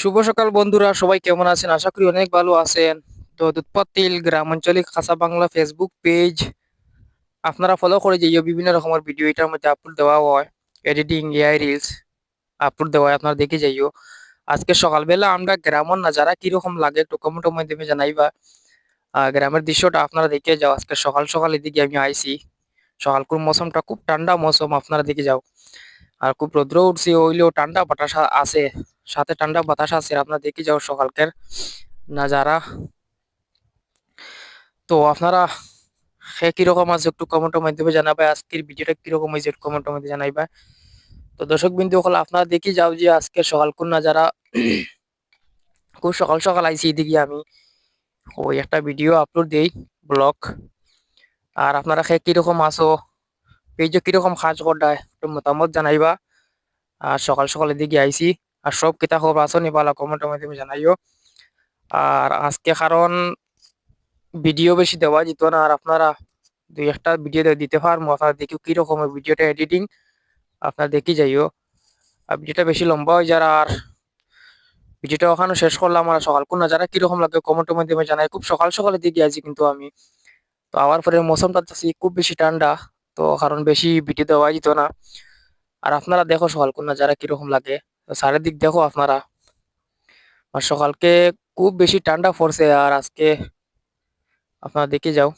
শুভ সকাল বন্ধুরা, সবাই কেমন আছেন? আশা করি অনেক ভালো আছেন। তো দুধপাতিল গ্রামাঞ্চলিক খাসা বাংলা ফেসবুক পেজ আপনারা ফলো করে যাইও। বিভিন্ন রকমের ভিডিও এটার মধ্যে আপলোড দেওয়া হয়, এডিটিং এআই রিলস আপলোড দেওয়া হয়, আপনারা দেখে যাইও। আজকে সকালবেলা আমরা গ্রামের নাজারা কিরকম লাগে একটু কমেন্টের মাধ্যমে জানাইবা। গ্রামের দৃশ্যটা আপনারা দেখে যাও। আজকে সকাল সকাল এদিকে আমি আইছি। সকালকুর মৌসুমটা খুব ঠান্ডা মৌসুম, আপনারা দেখে যাও। আর খুব রৌদ্র উঠছে হইলেও ঠান্ডা বাতাস আছে, সাথে ঠান্ডা বাতাস আছে, আপনারা দেখে যাও সকালকের নাজারা। তো আপনারা কিরকম আছে একটু কমেন্টের মাধ্যমে জানাবে। আজকের ভিডিওটা কিরকম হয়েছে একটু কমেন্টের মধ্যে জানাইবা। তো দর্শক বিন্দু হল আপনারা দেখি যাও যে আজকে সকাল কোন নাজারা। খুব সকাল সকাল আইছি এদিকে আমি, ওই একটা ভিডিও আপলোড দেই, ব্লগ। আর আপনারা কিরকম আছো, পেজে কিরকম কাজ করডায় একটু মতামত জানাইবা। আর সকাল সকাল এদিকে আইছি। আর সব কিতা খবর আছো নি বালা কমেন্টের মাধ্যমে জানাইও। আর আজকে কারণ ভিডিও বেশি দেওয়া যেত না, আর আপনারা দুই একটা ভিডিও দিতে পারবো, আপনারা দেখি কিরকম ভিডিওটা এডিটিং আপনারা দেখি যাইও। আর ভিডিওটা বেশি লম্বা হয়ে যারা, আর ভিডিওটা ওখানে শেষ করলাম। আর সকাল কোন যারা কিরকম লাগে কমেন্টের মাধ্যমে জানাই। খুব সকাল সকালের দিকে আছি কিন্তু আমি। তো আবার পরে মৌসুমটা দেখছি খুব বেশি ঠান্ডা, তো কারণ বেশি ভিডিও দেওয়া যেত না। আর আপনারা দেখো সকাল কোন যারা কিরকম লাগে, তো চারিদিক দেখো আপনারা। আর সকালকে খুব বেশি ঠান্ডা পড়ছে, আর আজকে আপনারা দেখে যাও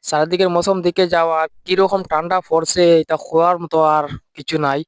চারিদিকের মৌসুম দিকে যাও। আর কিরকম ঠান্ডা পড়ছে এটা খোয়ার মতো আর কিছু নাই।